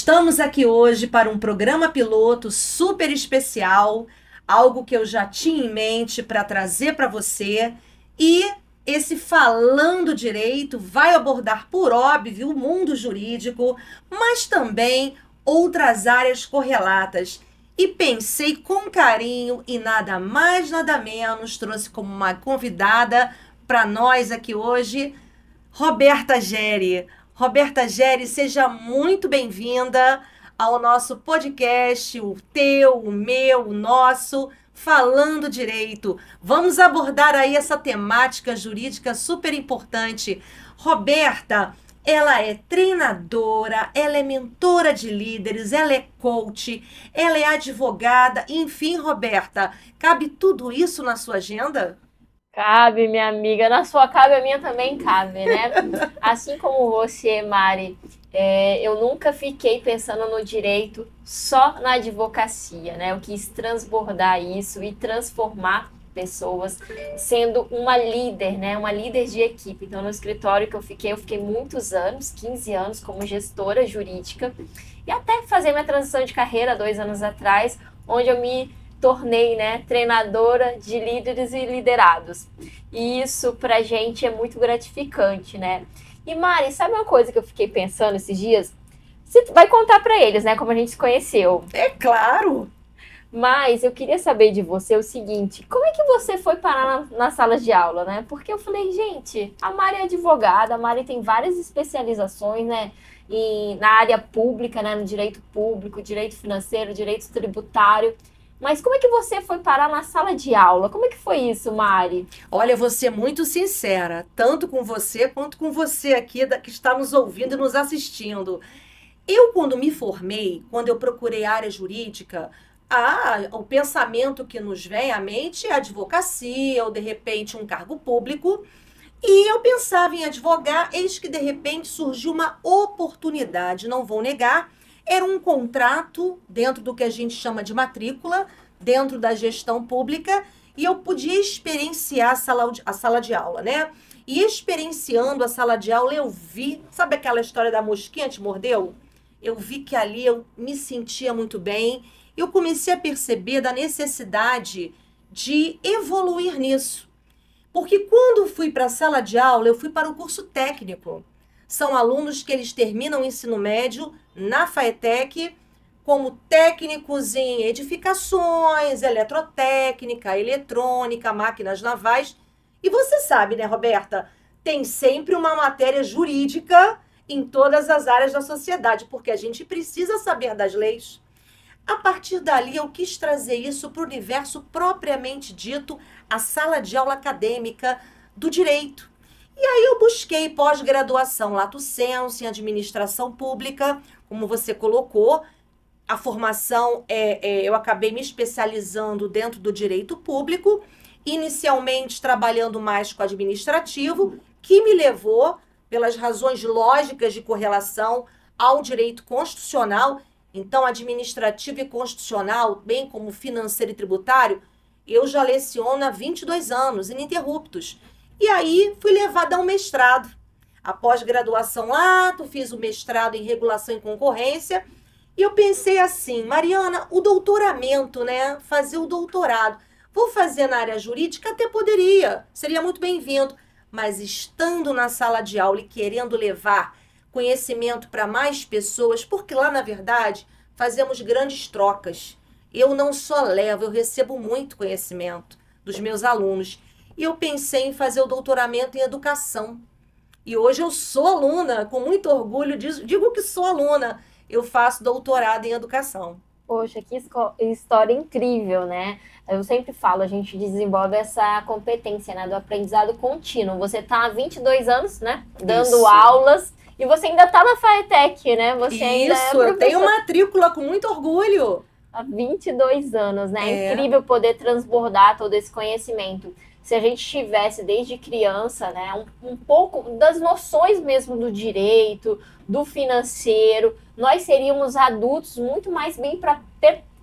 Estamos aqui hoje para um programa piloto super especial, algo que eu já tinha em mente para trazer para você. E esse Falando Direito vai abordar, por óbvio, o mundo jurídico, mas também outras áreas correlatas. E pensei com carinho e nada mais, nada menos, trouxe como uma convidada para nós aqui hoje, Roberta Geri. Roberta Geri, seja muito bem-vinda ao nosso podcast, o teu, o meu, o nosso, Falando Direito. Vamos abordar aí essa temática jurídica super importante. Roberta, ela é treinadora, ela é mentora de líderes, ela é coach, ela é advogada, enfim, Roberta, cabe tudo isso na sua agenda? Cabe, minha amiga. Na sua cabe, a minha também cabe, né? Assim como você, Mari, eu nunca fiquei pensando no direito só na advocacia, né? Eu quis transbordar isso e transformar pessoas sendo uma líder, né? Uma líder de equipe. Então, no escritório que eu fiquei muitos anos, 15 anos, como gestora jurídica. E até fazer minha transição de carreira 2 anos atrás, onde eu me tornei, né, treinadora de líderes e liderados. E isso pra gente é muito gratificante, né? E Mari, sabe uma coisa que eu fiquei pensando esses dias? Você vai contar pra eles, né, como a gente se conheceu. É claro! Mas eu queria saber de você o seguinte, como é que você foi parar na sala de aula, né? Porque eu falei, gente, a Mari é advogada, a Mari tem várias especializações, né? Na área pública, né, no direito público, direito financeiro, direito tributário. Mas como é que você foi parar na sala de aula? Como é que foi isso, Mari? Olha, eu vou ser muito sincera, tanto com você quanto com você aqui que está nos ouvindo e nos assistindo. Eu, quando me formei, quando eu procurei a área jurídica, o pensamento que nos vem à mente é advocacia ou, de repente, um cargo público. E eu pensava em advogar, eis que, de repente, surgiu uma oportunidade, não vou negar. Era um contrato dentro do que a gente chama de matrícula, dentro da gestão pública, e eu podia experienciar a sala de aula, né? E experienciando a sala de aula, eu vi, sabe aquela história da mosquinha te mordeu? Eu vi que ali eu me sentia muito bem, eu comecei a perceber da necessidade de evoluir nisso. Porque quando fui para a sala de aula, eu fui para o curso técnico. São alunos que eles terminam o ensino médio na FATEC como técnicos em edificações, eletrotécnica, eletrônica, máquinas navais. E você sabe, né, Roberta? Tem sempre uma matéria jurídica em todas as áreas da sociedade, porque a gente precisa saber das leis. A partir dali, eu quis trazer isso para o universo propriamente dito, a sala de aula acadêmica do direito. E aí eu busquei pós-graduação lato sensu em administração pública, como você colocou. A formação, eu acabei me especializando dentro do direito público, inicialmente trabalhando mais com administrativo, que me levou, pelas razões lógicas de correlação, ao direito constitucional. Então, administrativo e constitucional, bem como financeiro e tributário, eu já leciono há 22 anos, ininterruptos. E aí, fui levada ao mestrado. Após graduação lato, fiz o mestrado em regulação e concorrência. E eu pensei assim, Mariana, o doutoramento, né? Fazer o doutorado. Vou fazer na área jurídica? Até poderia, seria muito bem-vindo. Mas estando na sala de aula e querendo levar conhecimento para mais pessoas, porque lá, na verdade, fazemos grandes trocas. Eu não só levo, eu recebo muito conhecimento dos meus alunos. E eu pensei em fazer o doutoramento em educação. E hoje eu sou aluna, com muito orgulho, digo que sou aluna. Eu faço doutorado em educação. Poxa, que história incrível, né? Eu sempre falo, a gente desenvolve essa competência, né, do aprendizado contínuo. Você está há 22 anos, né, dando aulas, e você ainda está na FATEC, né? Você ainda é eu tenho matrícula com muito orgulho. Há 22 anos, né? É incrível poder transbordar todo esse conhecimento. Se a gente tivesse desde criança, né, um pouco das noções mesmo do direito, do financeiro, nós seríamos adultos muito mais bem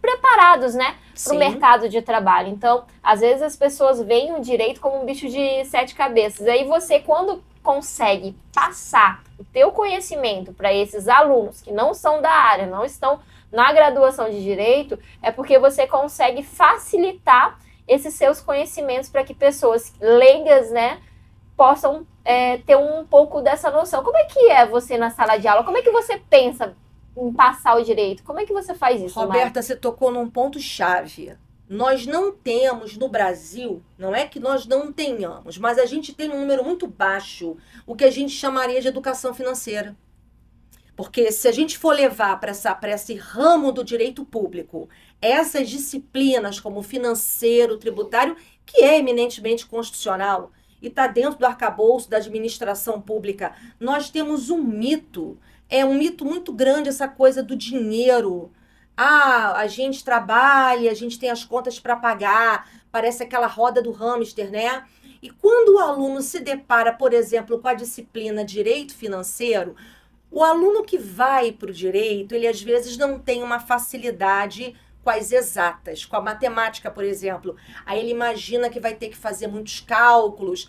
preparados, né, para o mercado de trabalho. Então, às vezes as pessoas veem o direito como um bicho de 7 cabeças. Aí você, quando consegue passar o teu conhecimento para esses alunos que não são da área, não estão na graduação de Direito, é porque você consegue facilitar esses seus conhecimentos para que pessoas leigas, né, possam ter um pouco dessa noção. Como é que é você na sala de aula? Como é que você pensa em passar o direito? Como é que você faz isso, Roberta, Mari? você tocou num ponto-chave. Nós não temos no Brasil, não é que nós não tenhamos, mas a gente tem um número muito baixo, o que a gente chamaria de educação financeira. Porque se a gente for levar para esse ramo do direito público, essas disciplinas como financeiro, tributário, que é eminentemente constitucional e está dentro do arcabouço da administração pública, nós temos um mito, é um mito muito grande essa coisa do dinheiro. Ah, a gente trabalha, a gente tem as contas para pagar, parece aquela roda do hamster, né? E quando o aluno se depara, por exemplo, com a disciplina Direito Financeiro, o aluno que vai para o direito, ele às vezes não tem uma facilidade com as exatas, com a matemática, por exemplo. Aí ele imagina que vai ter que fazer muitos cálculos,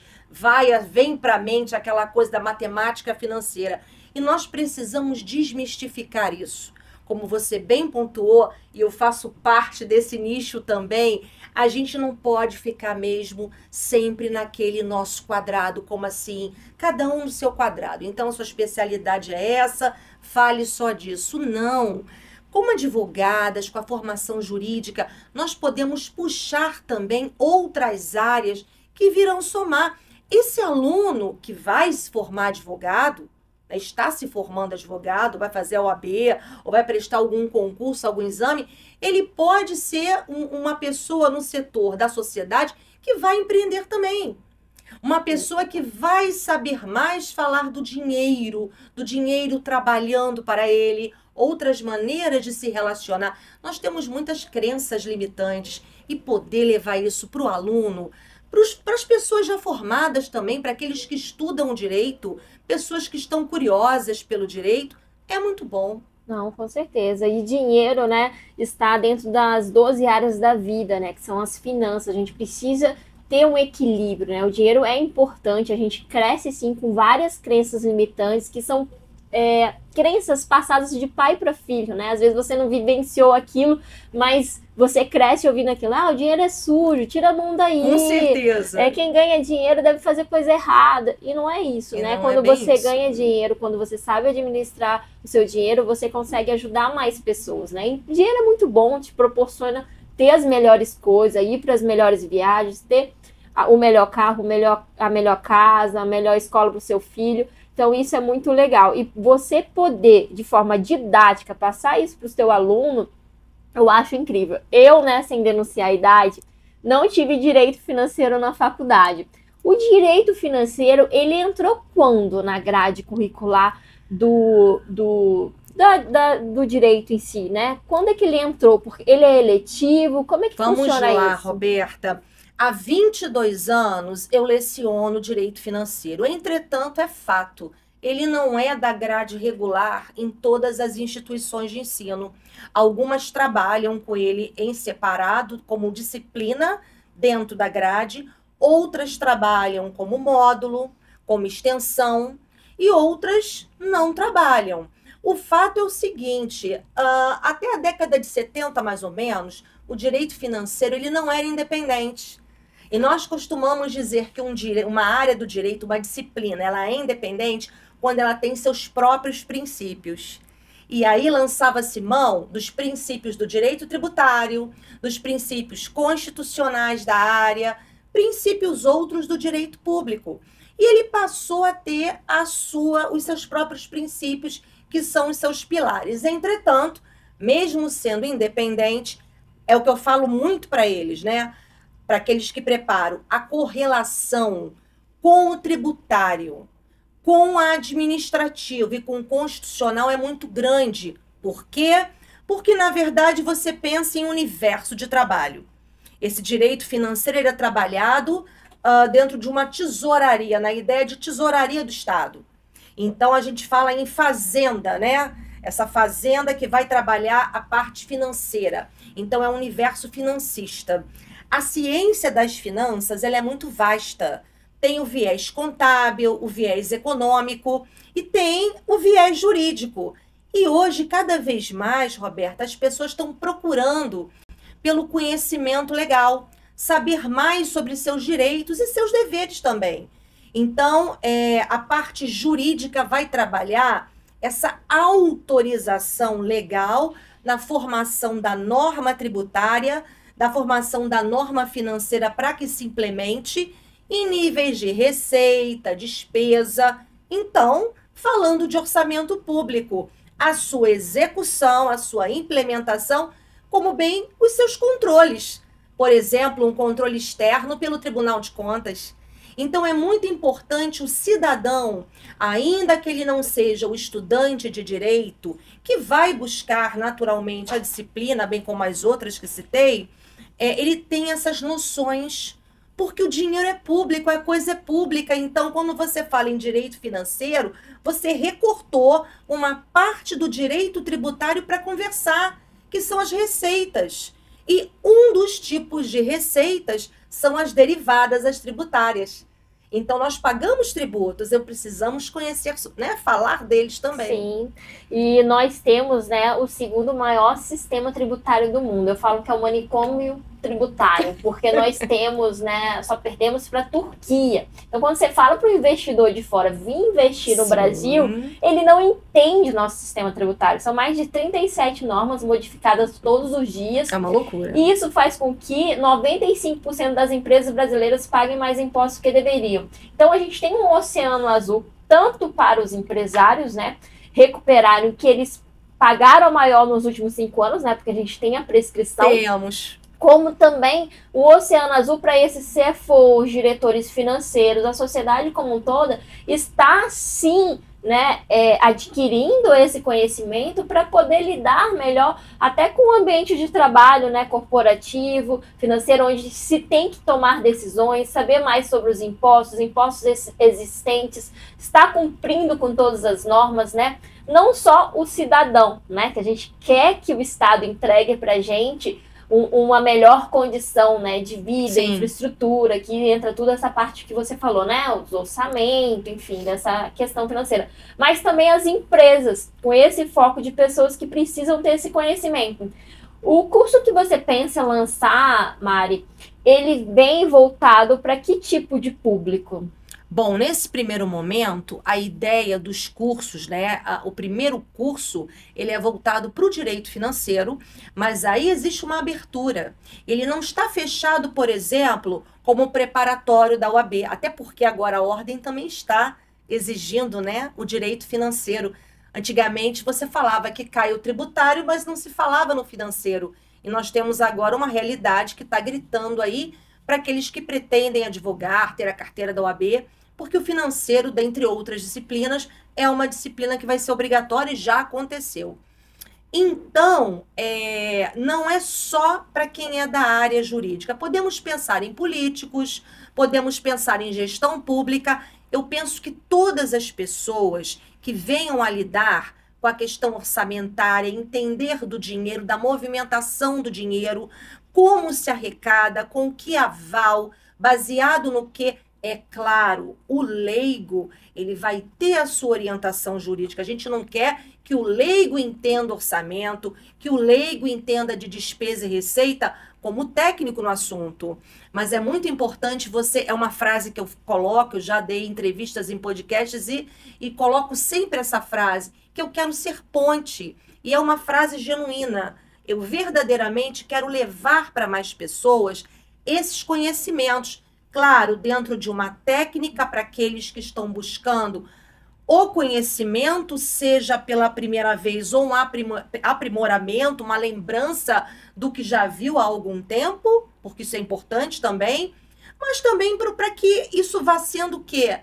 vem para a mente aquela coisa da matemática financeira. E nós precisamos desmistificar isso. Como você bem pontuou, e eu faço parte desse nicho também, a gente não pode ficar mesmo sempre naquele nosso quadrado, como assim, cada um no seu quadrado. Então, a sua especialidade é essa, fale só disso. Não. Como advogadas, com a formação jurídica, nós podemos puxar também outras áreas que virão somar. Esse aluno que vai se formar advogado, está se formando advogado, vai fazer a OAB, ou vai prestar algum concurso, algum exame, ele pode ser uma pessoa no setor da sociedade que vai empreender também. Uma pessoa que vai saber mais falar do dinheiro trabalhando para ele, outras maneiras de se relacionar. Nós temos muitas crenças limitantes e poder levar isso para o aluno, para as pessoas já formadas também, para aqueles que estudam direito, pessoas que estão curiosas pelo direito, é muito bom. Não, com certeza. E dinheiro, né, está dentro das 12 áreas da vida, né, que são as finanças. A gente precisa ter um equilíbrio, né? O dinheiro é importante, a gente cresce sim com várias crenças limitantes que são crenças passadas de pai para filho, né? Às vezes você não vivenciou aquilo, mas você cresce ouvindo aquilo. Ah, o dinheiro é sujo, tira a mão daí. Com certeza. Quem ganha dinheiro deve fazer coisa errada. E não é isso, né? Quando você ganha dinheiro, quando você sabe administrar o seu dinheiro, você consegue ajudar mais pessoas, né? E dinheiro é muito bom, te proporciona ter as melhores coisas, ir para as melhores viagens, ter o melhor carro, a melhor casa, a melhor escola para o seu filho. Então, isso é muito legal. E você poder, de forma didática, passar isso para o seu aluno, eu acho incrível. Eu, né, sem denunciar a idade, não tive direito financeiro na faculdade. O direito financeiro, ele entrou quando na grade curricular do direito em si, né? Quando é que ele entrou? Porque ele é eletivo? Como é que funciona isso? Vamos lá, Roberta. Há 22 anos eu leciono direito financeiro. Entretanto, é fato, ele não é da grade regular em todas as instituições de ensino. Algumas trabalham com ele em separado, como disciplina dentro da grade, outras trabalham como módulo, como extensão, e outras não trabalham. O fato é o seguinte, até a década de 70, mais ou menos, o direito financeiro ele não era independente. E nós costumamos dizer que uma área do direito, uma disciplina, ela é independente quando ela tem seus próprios princípios. E aí lançava-se mão dos princípios do direito tributário, dos princípios constitucionais da área, princípios outros do direito público. E ele passou a ter os seus próprios princípios, que são os seus pilares. Entretanto, mesmo sendo independente, é o que eu falo muito para eles, né? Para aqueles que preparam, a correlação com o tributário, com o administrativo e com o constitucional é muito grande. Por quê? Porque, na verdade, você pensa em universo de trabalho. Esse direito financeiro ele é trabalhado dentro de uma tesouraria, na ideia de tesouraria do Estado. Então, a gente fala em fazenda, né? Essa fazenda que vai trabalhar a parte financeira. Então, é um universo financista. A ciência das finanças ela é muito vasta, Tem o viés contábil, o viés econômico e tem o viés jurídico. E hoje, cada vez mais, Roberta, as pessoas estão procurando pelo conhecimento legal, saber mais sobre seus direitos e seus deveres também. Então, a parte jurídica vai trabalhar essa autorização legal na formação da norma tributária, da formação da norma financeira para que se implemente em níveis de receita, despesa. Então, falando de orçamento público, a sua execução, a sua implementação, como bem os seus controles. Por exemplo, um controle externo pelo Tribunal de Contas. Então, é muito importante o cidadão, ainda que ele não seja o estudante de direito, que vai buscar naturalmente a disciplina, bem como as outras que citei, ele tem essas noções, porque o dinheiro é público, a coisa é pública. Então, quando você fala em direito financeiro, você recortou uma parte do direito tributário para conversar, que são as receitas. E um dos tipos de receitas são as derivadas, as tributárias. Então, nós pagamos tributos, precisamos conhecer, né, falar deles também. Sim, e nós temos, né, o segundo maior sistema tributário do mundo. Eu falo que é o manicômio tributário, porque nós temos, né, só perdemos para a Turquia. Então, quando você fala para o investidor de fora vir investir no Brasil, ele não entende o nosso sistema tributário. São mais de 37 normas modificadas todos os dias. É uma loucura. E isso faz com que 95% das empresas brasileiras paguem mais impostos que deveriam. Então, a gente tem um oceano azul, tanto para os empresários, né, recuperarem o que eles pagaram maior nos últimos 5 anos, né, porque a gente tem a prescrição. Temos. Como também o oceano azul para esses CFOs, diretores financeiros, a sociedade como um todo, está sim, né, adquirindo esse conhecimento para poder lidar melhor até com o ambiente de trabalho, né, corporativo, financeiro, onde se tem que tomar decisões, saber mais sobre os impostos existentes, estar cumprindo com todas as normas, né? Não só o cidadão, né, que a gente quer que o Estado entregue para a gente uma melhor condição, né, de vida, Sim. Infraestrutura, que entra toda essa parte que você falou, né, o orçamento, enfim, dessa questão financeira. Mas também as empresas, com esse foco de pessoas que precisam ter esse conhecimento. O curso que você pensa lançar, Mari, ele vem voltado para que tipo de público? Bom, nesse primeiro momento, a ideia dos cursos, né? O primeiro curso, ele é voltado para o direito financeiro, mas aí existe uma abertura. Ele não está fechado, por exemplo, como preparatório da OAB, até porque agora a ordem também está exigindo, né, o direito financeiro. Antigamente você falava que cai o tributário, mas não se falava no financeiro. E nós temos agora uma realidade que está gritando aí para aqueles que pretendem advogar, ter a carteira da OAB, porque o financeiro, dentre outras disciplinas, é uma disciplina que vai ser obrigatória e já aconteceu. Então, não é só para quem é da área jurídica. Podemos pensar em políticos, podemos pensar em gestão pública. Eu penso que todas as pessoas que venham a lidar com a questão orçamentária, entender do dinheiro, da movimentação do dinheiro, como se arrecada, com que aval, baseado no que... É claro, o leigo, ele vai ter a sua orientação jurídica. A gente não quer que o leigo entenda orçamento, que o leigo entenda de despesa e receita como técnico no assunto. Mas é muito importante você... É uma frase que eu coloco, eu já dei entrevistas em podcasts e coloco sempre essa frase, que eu quero ser ponte. E é uma frase genuína. Eu verdadeiramente quero levar para mais pessoas esses conhecimentos. Claro, dentro de uma técnica para aqueles que estão buscando o conhecimento, seja pela primeira vez ou um aprimoramento, uma lembrança do que já viu há algum tempo, porque isso é importante também, mas também para que isso vá sendo o quê?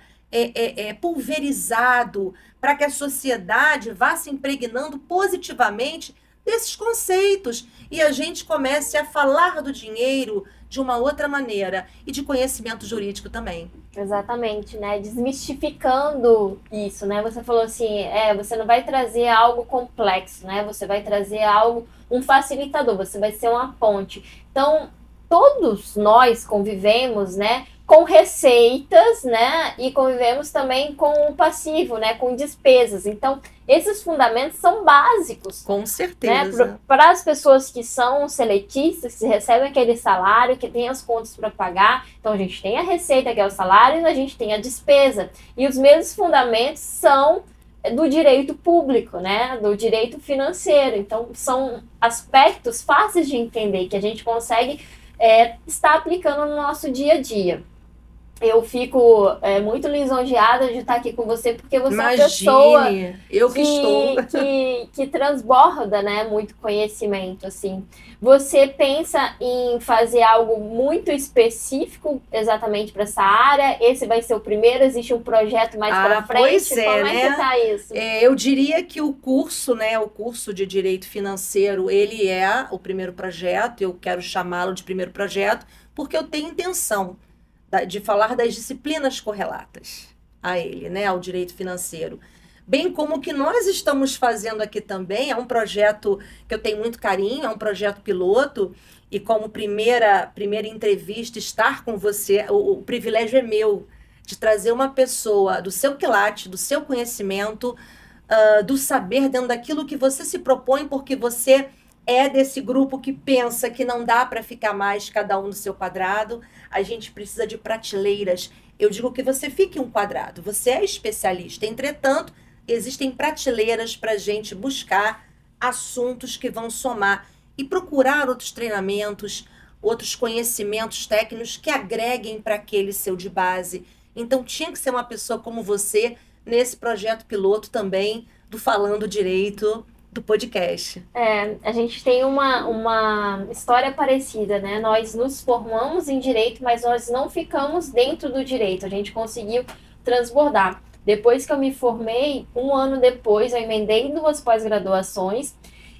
Pulverizado, para que a sociedade vá se impregnando positivamente desses conceitos e a gente comece a falar do dinheiro de uma outra maneira e de conhecimento jurídico também. Exatamente, né? Desmistificando isso, né? Você falou assim, você não vai trazer algo complexo, né? Você vai trazer algo, um facilitador, você vai ser uma ponte. Então, todos nós convivemos, né, com receitas, né? E convivemos também com o passivo, né? Com despesas. Então, esses fundamentos são básicos. Com certeza. Né? Para as pessoas que são seletistas, que recebem aquele salário, que têm as contas para pagar. Então, a gente tem a receita, que é o salário, e a gente tem a despesa. E os mesmos fundamentos são do direito público, né? Do direito financeiro. Então, são aspectos fáceis de entender, que a gente consegue estar aplicando no nosso dia a dia. Eu fico muito lisonjeada de estar aqui com você, porque você Imagine, é uma pessoa eu que estou. que transborda, né, muito conhecimento, assim. Você pensa em fazer algo muito específico exatamente para essa área? Esse vai ser o primeiro? Existe um projeto mais para frente? Pois Como é que tá isso? Eu diria que o curso, né, o curso de Direito Financeiro, ele é o primeiro projeto, eu quero chamá-lo de primeiro projeto, porque eu tenho intenção de falar das disciplinas correlatas a ele, né, ao direito financeiro. Bem como o que nós estamos fazendo aqui também, é um projeto que eu tenho muito carinho, é um projeto piloto, e como primeira entrevista, estar com você, o privilégio é meu, de trazer uma pessoa do seu quilate, do seu conhecimento, do saber dentro daquilo que você se propõe, porque você é desse grupo que pensa que não dá para ficar mais cada um no seu quadrado. A gente precisa de prateleiras. Eu digo que você fique em um quadrado. Você é especialista. Entretanto, existem prateleiras para a gente buscar assuntos que vão somar e procurar outros treinamentos, outros conhecimentos técnicos que agreguem para aquele seu de base. Então, tinha que ser uma pessoa como você nesse projeto piloto também do Falando Direito, do podcast. A gente tem uma história parecida, né? Nós nos formamos em direito, mas nós não ficamos dentro do direito. A gente conseguiu transbordar. Depois que eu me formei, um ano depois, eu emendei 2 pós-graduações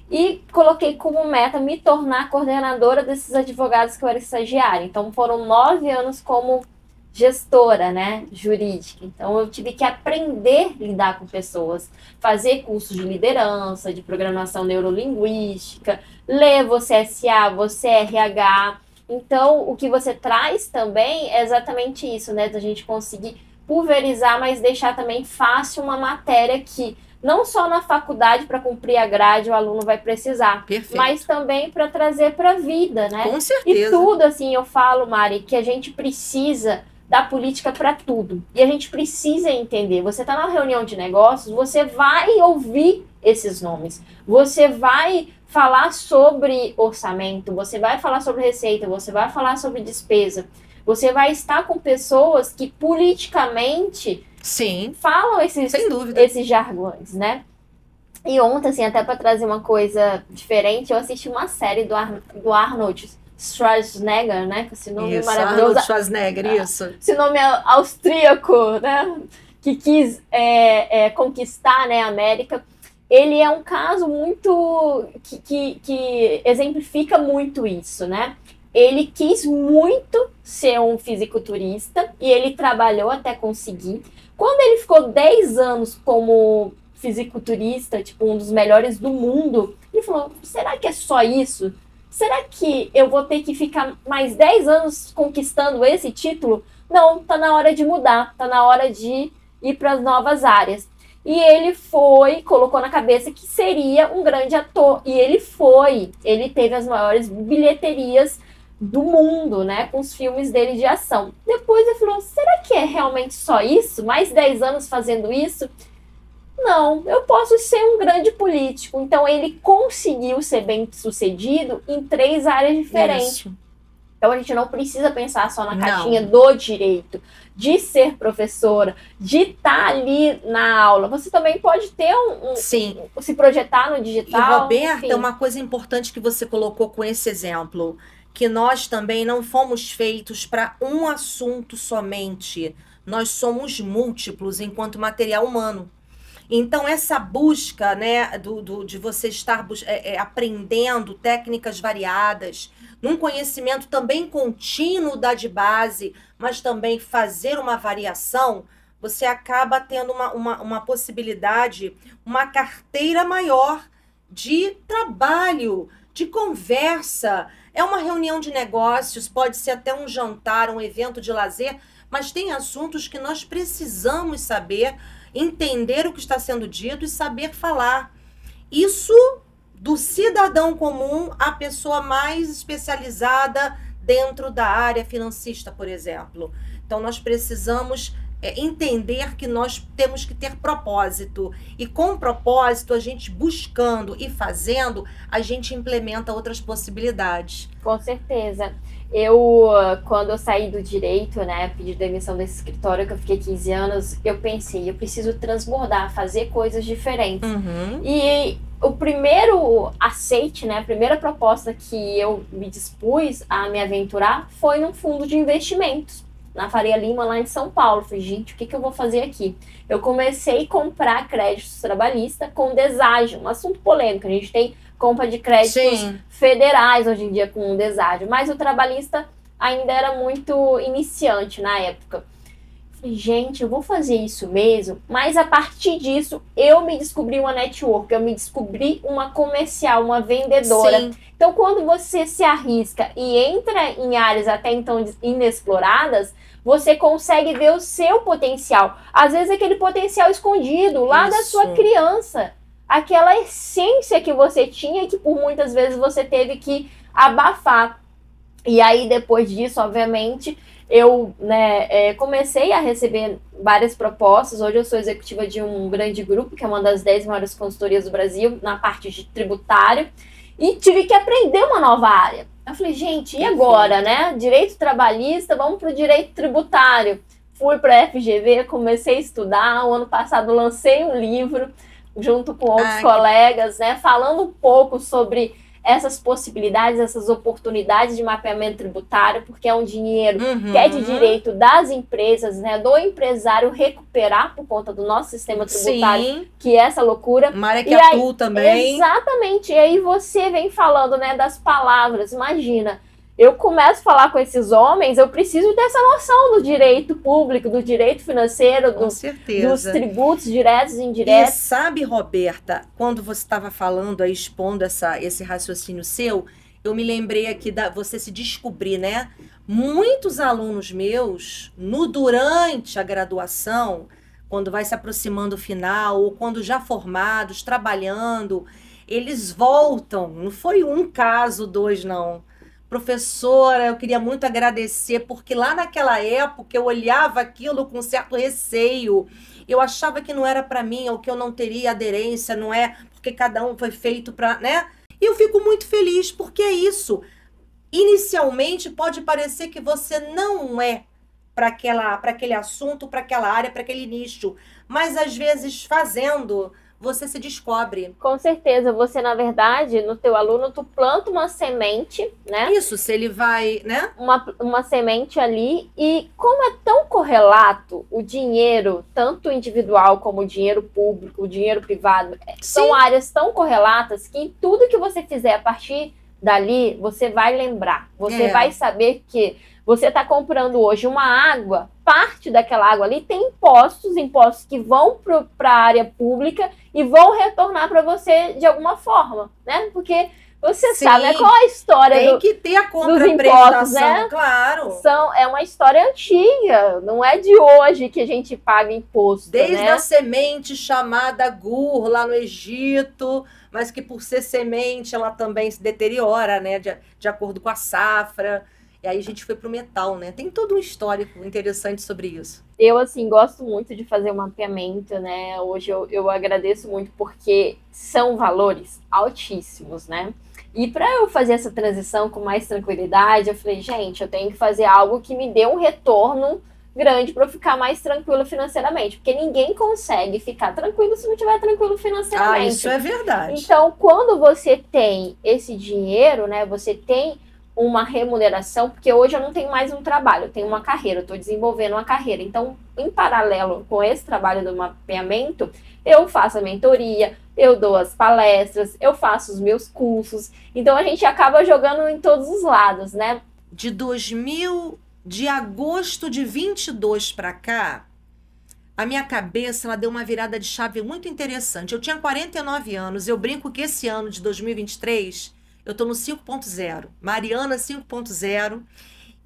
e coloquei como meta me tornar coordenadora desses advogados que eu era estagiária. Então, foram 9 anos como gestora, né, jurídica. Então, eu tive que aprender a lidar com pessoas, fazer cursos de liderança, de programação neurolinguística, ler você SA, você RH. Então, o que você traz também é exatamente isso, né, da gente conseguir pulverizar, mas deixar também fácil uma matéria que não só na faculdade para cumprir a grade o aluno vai precisar, Perfeito. Mas também para trazer para a vida, né? Com certeza. E tudo, assim, eu falo, Mari, que a gente precisa da política para tudo. E a gente precisa entender. Você está na reunião de negócios, você vai ouvir esses nomes. Você vai falar sobre orçamento, você vai falar sobre receita, você vai falar sobre despesa. Você vai estar com pessoas que politicamente Sim, falam sem dúvida. esses jargões, né? E ontem, assim, até para trazer uma coisa diferente, eu assisti uma série do Arnold Schwarzenegger, né? Com esse nome maravilhoso. Arnold Schwarzenegger, isso. Esse nome austríaco, né? Que quis conquistar, né, a América. Ele é um caso muito que exemplifica muito isso, né? Ele quis muito ser um fisiculturista e ele trabalhou até conseguir. Quando ele ficou 10 anos como fisiculturista, tipo, um dos melhores do mundo, ele falou, será que é só isso? Será que eu vou ter que ficar mais 10 anos conquistando esse título? Não, tá na hora de mudar, tá na hora de ir para as novas áreas. E ele colocou na cabeça que seria um grande ator. E ele teve as maiores bilheterias do mundo, né, com os filmes dele de ação. Depois ele falou, será que é realmente só isso? Mais 10 anos fazendo isso? Não, eu posso ser um grande político. Então ele conseguiu ser bem sucedido em 3 áreas diferentes. Isso. Então a gente não precisa pensar só na caixinha do direito, de ser professora, de estar ali na aula. Você também pode ter Sim. se projetar no digital. E, Roberta, uma coisa importante que você colocou com esse exemplo, que nós também não fomos feitos para um assunto somente. Nós somos múltiplos enquanto material humano. Então, essa busca, né, de você estar aprendendo técnicas variadas, num conhecimento também contínuo da de base, mas também fazer uma variação, você acaba tendo uma possibilidade, uma carteira maior de trabalho, de conversa. É uma reunião de negócios, pode ser até um jantar, um evento de lazer, mas tem assuntos que nós precisamos saber, entender o que está sendo dito e saber falar. Isso do cidadão comum à pessoa mais especializada dentro da área financista, por exemplo. Então, nós precisamos entender que nós temos que ter propósito. E com propósito, a gente buscando e fazendo, a gente implementa outras possibilidades. Com certeza. Eu, quando eu saí do direito, né, pedi demissão desse escritório, que eu fiquei 15 anos, eu pensei, eu preciso transbordar, fazer coisas diferentes. E o primeiro aceite, né, a primeira proposta que eu me dispus a me aventurar foi num fundo de investimentos, na Faria Lima, lá em São Paulo. Falei, gente, o que eu vou fazer aqui? Eu comecei a comprar créditos trabalhistas com deságio, um assunto polêmico. A gente tem compra de créditos federais hoje em dia com deságio, mas o trabalhista ainda era muito iniciante na época. Falei, gente, eu vou fazer isso mesmo, mas a partir disso eu me descobri uma network, eu me descobri uma comercial, uma vendedora. Sim. Então, quando você se arrisca e entra em áreas até então inexploradas, você consegue ver o seu potencial. Às vezes aquele potencial escondido lá da sua criança. Aquela essência que você tinha e que por muitas vezes você teve que abafar. E aí, depois disso, obviamente, eu comecei a receber várias propostas. Hoje eu sou executiva de um grande grupo, que é uma das 10 maiores consultorias do Brasil, na parte de tributário. E tive que aprender uma nova área. Eu falei, gente, e agora, né? Direito trabalhista, vamos para o direito tributário. Fui para a FGV, comecei a estudar. O ano passado lancei um livro junto com outros colegas, né, falando um pouco sobre essas possibilidades, essas oportunidades de mapeamento tributário, porque é um dinheiro que é de direito das empresas, né, do empresário recuperar por conta do nosso sistema tributário, que é essa loucura. Uma área que atua também. Exatamente, e aí você vem falando, né, das palavras. Imagina, eu começo a falar com esses homens, eu preciso dessa noção do direito público, do direito financeiro, dos tributos diretos e indiretos. E sabe, Roberta, quando você estava falando, aí, expondo esse raciocínio seu, eu me lembrei aqui você se descobrir, né? Muitos alunos meus, durante a graduação, quando vai se aproximando o final, ou quando já formados, trabalhando, eles voltam. Não foi um caso, 2, não. Professora, eu queria muito agradecer, porque lá naquela época eu olhava aquilo com certo receio. Eu achava que não era para mim, ou que eu não teria aderência, não é? Porque cada um foi feito para, né? E eu fico muito feliz, porque é isso. Inicialmente pode parecer que você não é para aquele assunto, para aquela área, para aquele nicho. Mas às vezes fazendo, você se descobre. Com certeza, você na verdade, no teu aluno, tu planta uma semente, né? Isso, se ele vai, né? Uma semente ali, e como é tão correlato o dinheiro, tanto individual como o dinheiro público, o dinheiro privado, são áreas tão correlatas que tudo que você fizer a partir dali, você vai lembrar. Você vai saber que você está comprando hoje uma água, parte daquela água ali tem impostos que vão para a área pública e vão retornar para você de alguma forma, né? Porque você sabe, né, qual é a história tem que ter a contraprestação, né? Claro. É uma história antiga, não é de hoje que a gente paga imposto, desde né? a semente chamada gur lá no Egito, mas que por ser semente ela também se deteriora, né? De acordo com a safra. E aí a gente foi pro metal, né? Tem todo um histórico interessante sobre isso. Eu, assim, gosto muito de fazer o mapeamento, né? Hoje eu agradeço muito porque são valores altíssimos, né? E para eu fazer essa transição com mais tranquilidade, eu falei, gente, eu tenho que fazer algo que me dê um retorno grande para eu ficar mais tranquilo financeiramente. Porque ninguém consegue ficar tranquilo se não estiver tranquilo financeiramente. Isso é verdade. Então, quando você tem esse dinheiro, né? Você tem uma remuneração, porque hoje eu não tenho mais um trabalho, eu tenho uma carreira, eu estou desenvolvendo uma carreira. Então, em paralelo com esse trabalho do mapeamento, eu faço a mentoria, eu dou as palestras, eu faço os meus cursos. Então, a gente acaba jogando em todos os lados, né? De agosto de 22 para cá, a minha cabeça ela deu uma virada de chave muito interessante. Eu tinha 49 anos, eu brinco que esse ano de 2023... Eu tô no 5.0, Mariana 5.0.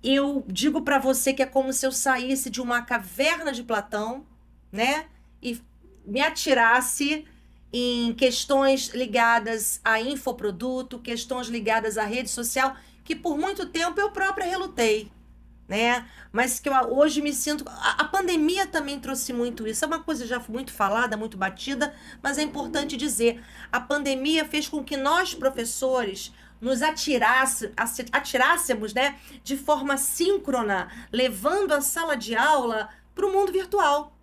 Eu digo para você que é como se eu saísse de uma caverna de Platão, né? E me atirasse em questões ligadas a infoproduto, questões ligadas à rede social, que por muito tempo eu própria relutei, né? Mas que eu hoje me sinto... A pandemia também trouxe muito isso. É uma coisa já muito falada, muito batida, mas é importante dizer. A pandemia fez com que nós, professores, nos atirássemos, né, de forma síncrona, levando a sala de aula para o mundo virtual.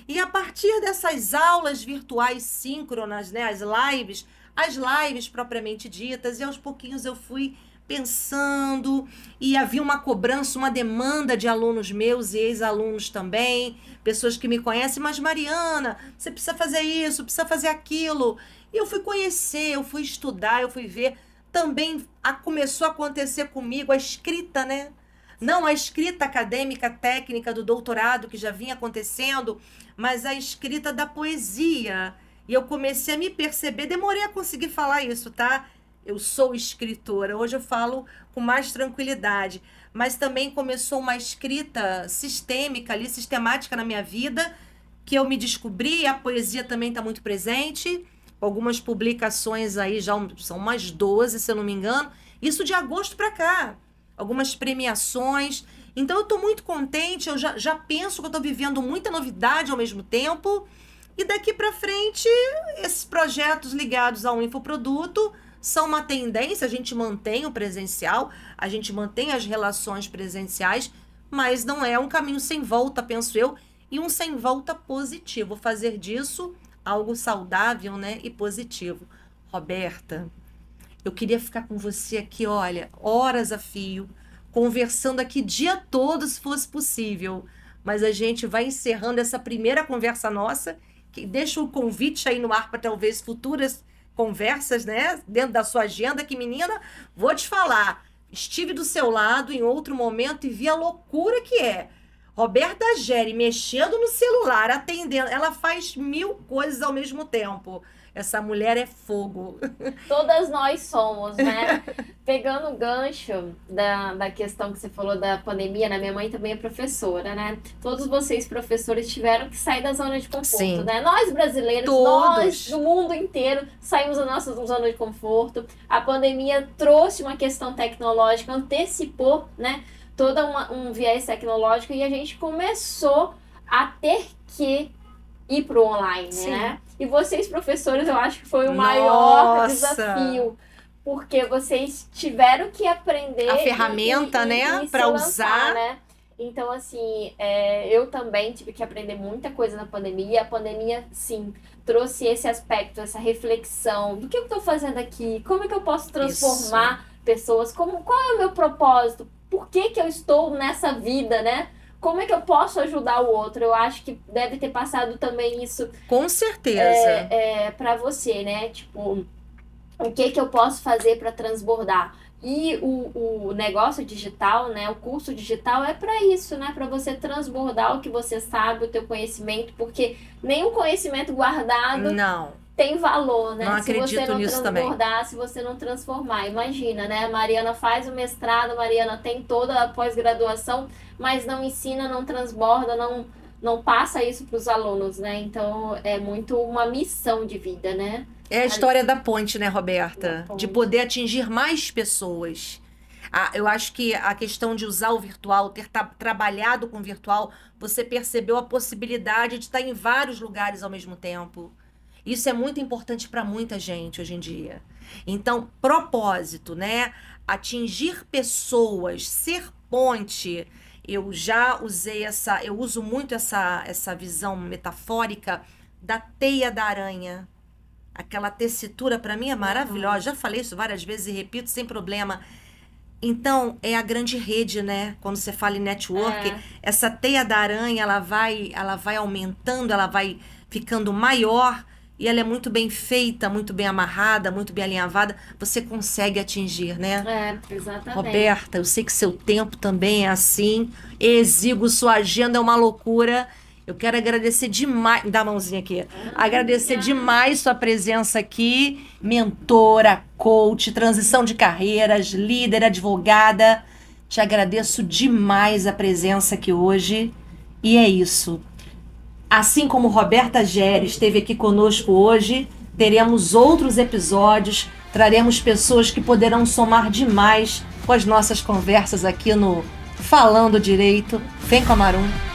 E a partir dessas aulas virtuais síncronas, né, as lives propriamente ditas, e aos pouquinhos eu fui pensando, e havia uma cobrança, uma demanda de alunos meus e ex-alunos também, pessoas que me conhecem, mas Mariana, você precisa fazer isso, precisa fazer aquilo. E eu fui conhecer, eu fui estudar, eu fui ver. Também começou a acontecer comigo a escrita, né? Não a escrita acadêmica, técnica do doutorado, que já vinha acontecendo, mas a escrita da poesia. E eu comecei a me perceber, demorei a conseguir falar isso, tá? Eu sou escritora, hoje eu falo com mais tranquilidade, mas também começou uma escrita sistêmica ali, sistemática na minha vida, que eu me descobri, a poesia também está muito presente, algumas publicações aí, já são umas 12, se eu não me engano, isso de agosto para cá, algumas premiações, então eu estou muito contente, eu já penso que eu estou vivendo muita novidade ao mesmo tempo, e daqui para frente, esses projetos ligados ao infoproduto são uma tendência, a gente mantém o presencial, a gente mantém as relações presenciais, mas não é um caminho sem volta, penso eu, e um sem volta positivo, fazer disso algo saudável, né, e positivo. Roberta, eu queria ficar com você aqui, olha, horas a fio, conversando aqui dia todo, se fosse possível, mas a gente vai encerrando essa primeira conversa nossa, que deixa o convite aí no ar para talvez futuras conversas, né, dentro da sua agenda, que menina, vou te falar, estive do seu lado em outro momento e vi a loucura que é. Roberta Geri mexendo no celular, atendendo, ela faz 1000 coisas ao mesmo tempo. Essa mulher é fogo. Todas nós somos, né? Pegando o gancho da questão que você falou da pandemia, né? Minha mãe também é professora, né? Todos vocês, professores, tiveram que sair da zona de conforto, Sim. né? Nós, brasileiros, nós, do mundo inteiro, saímos da nossa zona de conforto. A pandemia trouxe uma questão tecnológica, antecipou, né? Todo um viés tecnológico e a gente começou a ter que ir para o online, Sim. né? E vocês, professores, eu acho que foi o maior Nossa. desafio, porque vocês tiveram que aprender A ferramenta, né, para usar, né? Então, assim, eu também tive que aprender muita coisa na pandemia. A pandemia, sim, trouxe esse aspecto, essa reflexão do que eu estou fazendo aqui, como é que eu posso transformar pessoas, qual é o meu propósito, por que eu estou nessa vida, né? Como é que eu posso ajudar o outro? Eu acho que deve ter passado também isso. Com certeza. Para você, né? Tipo, o que eu posso fazer para transbordar? E o negócio digital, né? O curso digital é para isso, né? Para você transbordar o que você sabe, o teu conhecimento, porque nenhum conhecimento guardado tem valor, né? Não acredito se você não nisso transbordar, também. se você não transformar. Imagina, né? A Mariana faz o mestrado, a Mariana tem toda a pós-graduação, mas não ensina, não transborda, não passa isso para os alunos, né? Então, é muito uma missão de vida, né? É a história da ponte, né, Roberta? De poder atingir mais pessoas. Eu acho que a questão de usar o virtual, ter trabalhado com o virtual, você percebeu a possibilidade de estar em vários lugares ao mesmo tempo. Isso é muito importante para muita gente hoje em dia. Então, propósito, né? Atingir pessoas, ser ponte. Eu já usei eu uso muito essa visão metafórica da teia da aranha. Aquela tessitura, para mim, é maravilhosa. Já falei isso várias vezes e repito sem problema. Então, é a grande rede, né? Quando você fala em network, essa teia da aranha, ela vai aumentando, ela vai ficando maior e ela é muito bem feita, muito bem amarrada, muito bem alinhavada. Você consegue atingir, né? Exatamente. Roberta, eu sei que seu tempo também é assim. Exíguo, sua agenda é uma loucura. Eu quero agradecer demais, dá a mãozinha aqui, agradecer demais sua presença aqui, mentora, coach, transição de carreiras, líder, advogada. Te agradeço demais a presença aqui hoje. E é isso. Assim como Roberta Gere esteve aqui conosco hoje, teremos outros episódios, traremos pessoas que poderão somar demais com as nossas conversas aqui no Falando Direito. Vem com a Marum.